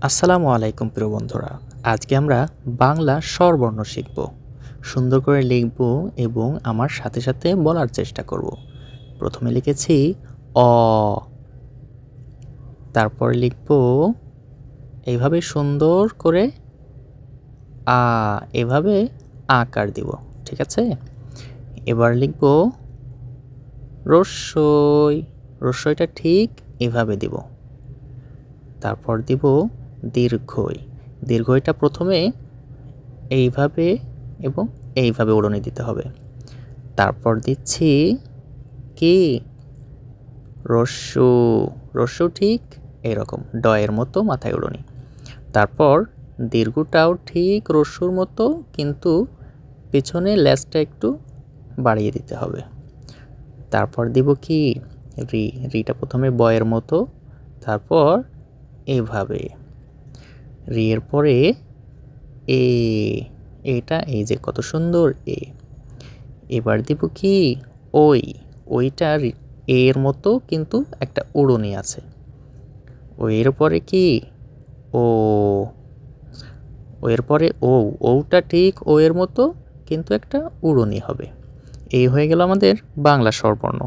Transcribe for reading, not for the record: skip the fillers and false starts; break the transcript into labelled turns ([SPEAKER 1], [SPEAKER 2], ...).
[SPEAKER 1] আসসালামু আলাইকুম প্রিয় বন্ধুরা। আজকে আমরা বাংলা স্বরবর্ণ শিখব। সুন্দর করে লিখব এবং আমার সাথে সাথে বলার চেষ্টা করব। প্রথমে লিখেছি অ, তারপর লিখব এইভাবে সুন্দর করে আ, এভাবে আকার দিব। ঠিক আছে? এবার লিখব রস্বই, রস্বইটা ঠিক এভাবে দিব। তারপর দিব দীর্ঘই, দীর্ঘইটা প্রথমে এইভাবে এবং এইভাবে ওড়নি দিতে হবে। তারপর দিচ্ছি কি রস্যু, রস্যু ঠিক এরকম ডয়ের মতো মাথায় ওড়নি। তারপর দীর্ঘটাও ঠিক রস্যুর মতো, কিন্তু পিছনে লেজটা একটু বাড়িয়ে দিতে হবে। তারপর দিব কি রি, রিটা প্রথমে বয়ের মতো, তারপর এইভাবে রি এর পরে এ, এটা এই যে কত সুন্দর এ। এবার দিব কি ওই, ওইটা এর মতো কিন্তু একটা উড়নি আছে। ও এর পরে কি ও, ও এর পরে ও, ওটা ঠিক ও এর মতো কিন্তু একটা উড়নি হবে। এই হয়ে গেল আমাদের বাংলা স্বরবর্ণ।